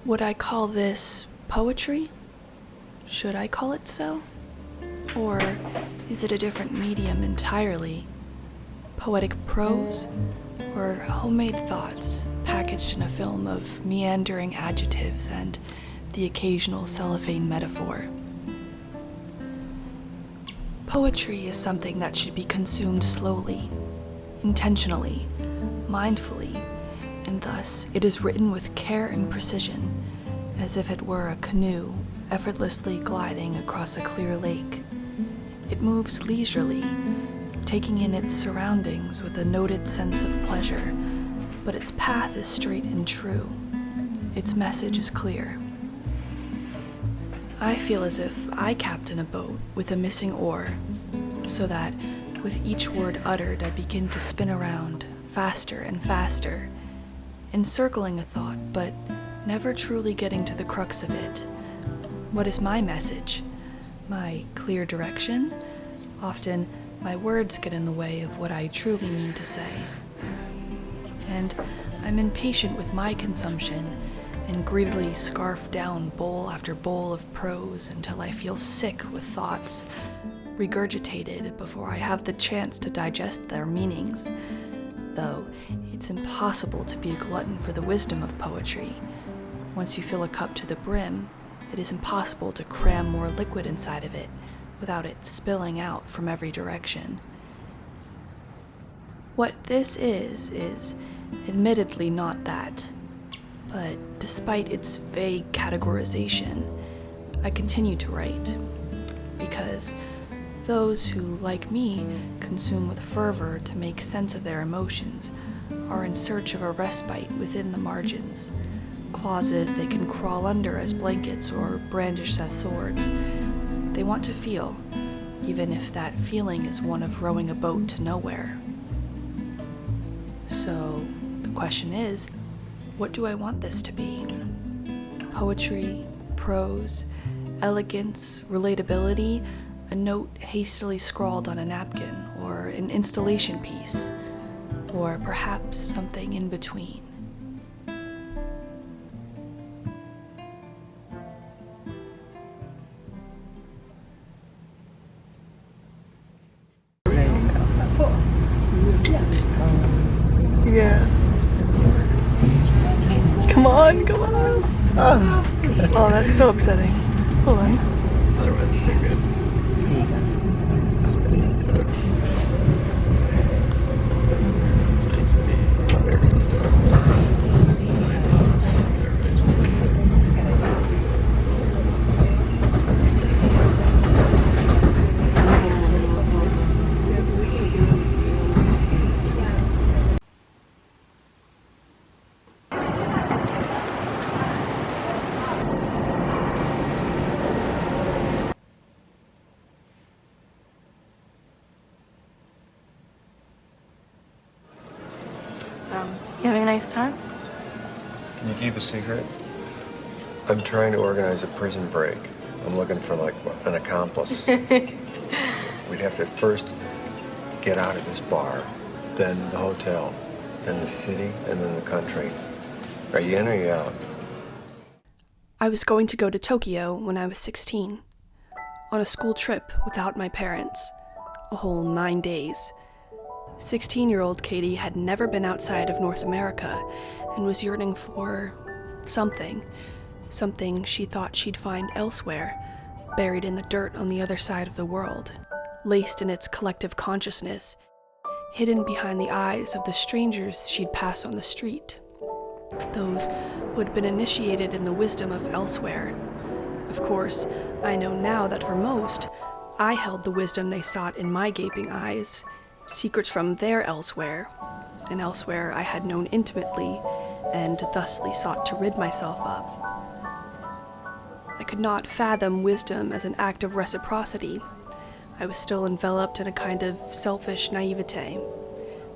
Would I call this poetry? Should I call it so? Or is it a different medium entirely? Poetic prose? Or homemade thoughts packaged in a film of meandering adjectives and the occasional cellophane metaphor? Poetry is something that should be consumed slowly, intentionally, mindfully, and thus it is written with care and precision, as if it were a canoe effortlessly gliding across a clear lake. It moves leisurely, taking in its surroundings with a noted sense of pleasure, but its path is straight and true. Its message is clear. I feel as if I captain a boat with a missing oar, so that with each word uttered I begin to spin around, faster and faster, encircling a thought, but never truly getting to the crux of it. What is my message? My clear direction? Often, my words get in the way of what I truly mean to say. And I'm impatient with my consumption and greedily scarf down bowl after bowl of prose until I feel sick with thoughts, regurgitated before I have the chance to digest their meanings. Though it's impossible to be a glutton for the wisdom of poetry. Once you fill a cup to the brim, it is impossible to cram more liquid inside of it without it spilling out from every direction. What this is admittedly not that. But despite its vague categorization, I continue to write, because those who, like me, consume with fervor to make sense of their emotions are in search of a respite within the margins, clauses they can crawl under as blankets or brandish as swords. They want to feel, even if that feeling is one of rowing a boat to nowhere. So, the question is, what do I want this to be? Poetry, prose, elegance, relatability, a note hastily scrawled on a napkin, or an installation piece, or perhaps something in between. Yeah. Come on, come on. Oh, that's so upsetting. Hold on. Otherwise, it's pretty good. Here you go. It's nice to be. So, you having a nice time? Can you keep a secret? I'm trying to organize a prison break. I'm looking for, like, an accomplice. We'd have to first get out of this bar, then the hotel, then the city, and then the country. Are you in or you out? I was going to go to Tokyo when I was 16, on a school trip without my parents, a whole 9 days. 16-year-old Katie had never been outside of North America and was yearning for something she thought she'd find elsewhere, buried in the dirt on the other side of the world, laced in its collective consciousness, hidden behind the eyes of the strangers she'd pass on the street, those who had been initiated in the wisdom of elsewhere. Of course, I know now that for most, I held the wisdom they sought in my gaping eyes, secrets from their elsewhere, an elsewhere I had known intimately and thusly sought to rid myself of. I could not fathom wisdom as an act of reciprocity. I was still enveloped in a kind of selfish naivete,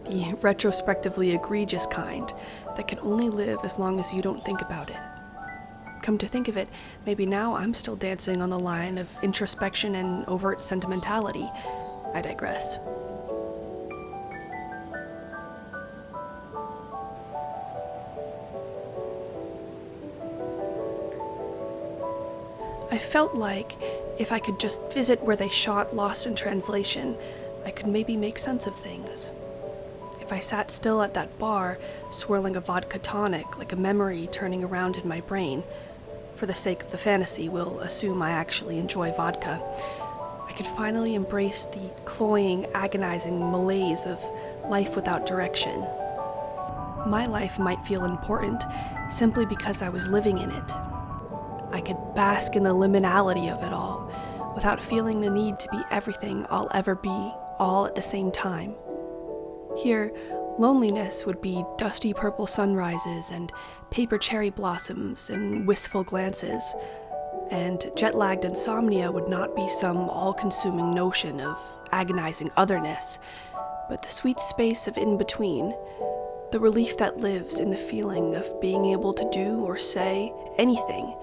the retrospectively egregious kind that can only live as long as you don't think about it. Come to think of it, maybe now I'm still dancing on the line of introspection and overt sentimentality. I digress. I felt like if I could just visit where they shot Lost in Translation, I could maybe make sense of things. If I sat still at that bar, swirling a vodka tonic like a memory turning around in my brain, for the sake of the fantasy, we'll assume I actually enjoy vodka, I could finally embrace the cloying, agonizing malaise of life without direction. My life might feel important simply because I was living in it. I could bask in the liminality of it all, without feeling the need to be everything I'll ever be, all at the same time. Here, loneliness would be dusty purple sunrises and paper cherry blossoms and wistful glances, and jet-lagged insomnia would not be some all-consuming notion of agonizing otherness, but the sweet space of in-between, the relief that lives in the feeling of being able to do or say anything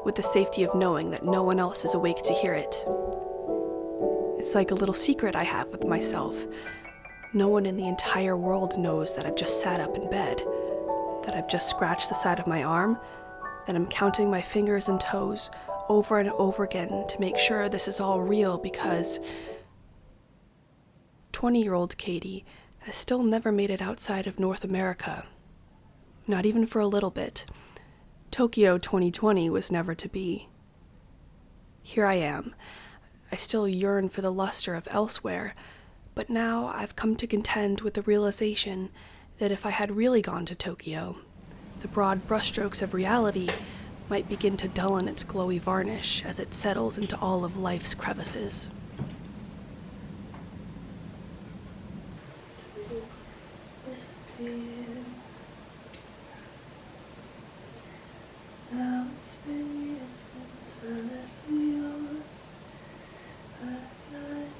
with the safety of knowing that no one else is awake to hear it. It's like a little secret I have with myself. No one in the entire world knows that I've just sat up in bed, that I've just scratched the side of my arm, that I'm counting my fingers and toes over and over again to make sure this is all real because 20-year-old Katie has still never made it outside of North America. Not even for a little bit. Tokyo 2020 was never to be. Here I am. I still yearn for the luster of elsewhere, but now I've come to contend with the realization that if I had really gone to Tokyo, the broad brushstrokes of reality might begin to dull its glowy varnish as it settles into all of life's crevices. Now it's been years since I left New York. At night,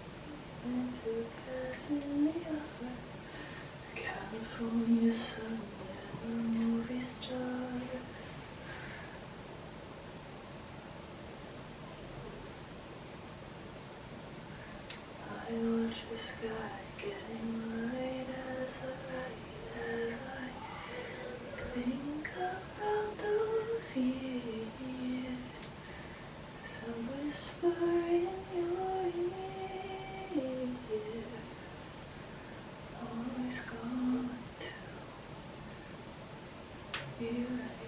into gas in the yard. California sun where the movie started. I watch the sky getting light as I think about those years. There's a whisper in your ear. Always going to be right.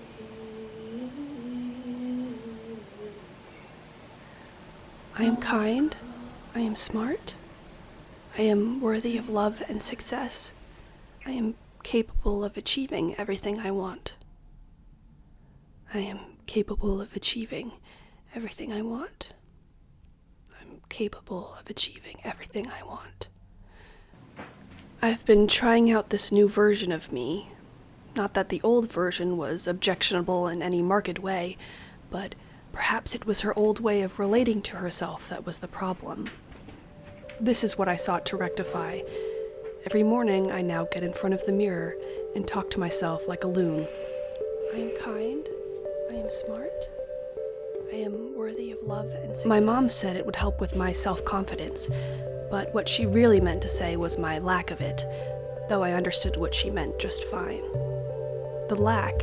I am kind. I am smart. I am worthy of love and success. I am capable of achieving everything I want. I am capable of achieving everything I want. I'm capable of achieving everything I want. I've been trying out this new version of me. Not that the old version was objectionable in any marked way, but perhaps it was her old way of relating to herself that was the problem. This is what I sought to rectify. Every morning, I now get in front of the mirror and talk to myself like a loon. I am kind. I am smart. I am worthy of love and success. My mom said it would help with my self-confidence, but what she really meant to say was my lack of it, though I understood what she meant just fine. The lack,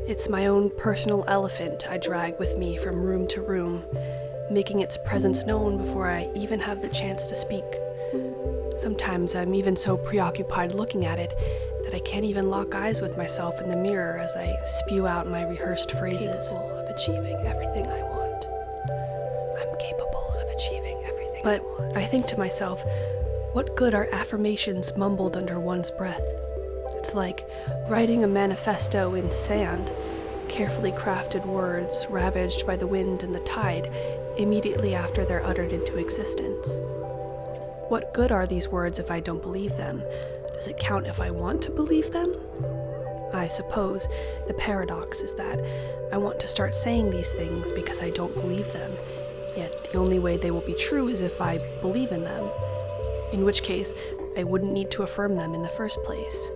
it's my own personal elephant I drag with me from room to room, making its presence known before I even have the chance to speak. Sometimes I'm even so preoccupied looking at it that I can't even lock eyes with myself in the mirror as I spew out my rehearsed phrases. Capable of achieving everything I want. I'm capable of achieving everything I want. But I think to myself, what good are affirmations mumbled under one's breath? It's like writing a manifesto in sand, carefully crafted words ravaged by the wind and the tide immediately after they're uttered into existence. What good are these words if I don't believe them? Does it count if I want to believe them? I suppose the paradox is that I want to start saying these things because I don't believe them, yet the only way they will be true is if I believe in them, in which case I wouldn't need to affirm them in the first place.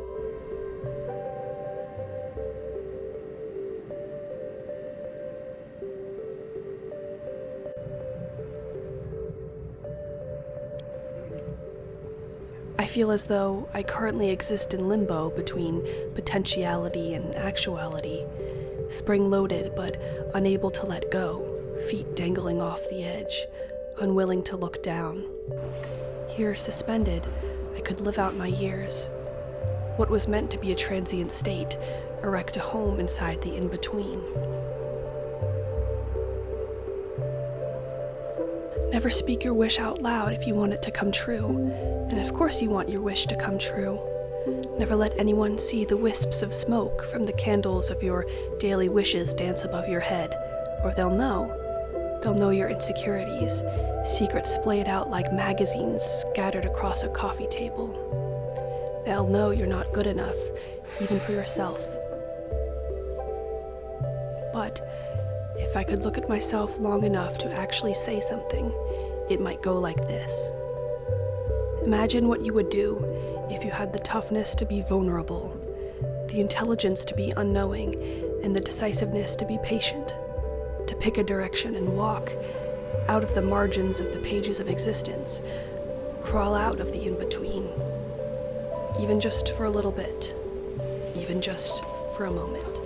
I feel as though I currently exist in limbo between potentiality and actuality, spring-loaded but unable to let go. feet dangling off the edge, unwilling to look down. Here, suspended, I could live out my years. What was meant to be a transient state, erect a home inside the in-between. Never speak your wish out loud if you want it to come true, and of course you want your wish to come true. Never let anyone see the wisps of smoke from the candles of your daily wishes dance above your head, or they'll know. They'll know your insecurities, secrets splayed out like magazines scattered across a coffee table. They'll know you're not good enough, even for yourself. But if I could look at myself long enough to actually say something, it might go like this. Imagine what you would do if you had the toughness to be vulnerable, the intelligence to be unknowing, and the decisiveness to be patient, to pick a direction and walk out of the margins of the pages of existence, crawl out of the in-between, even just for a little bit, even just for a moment.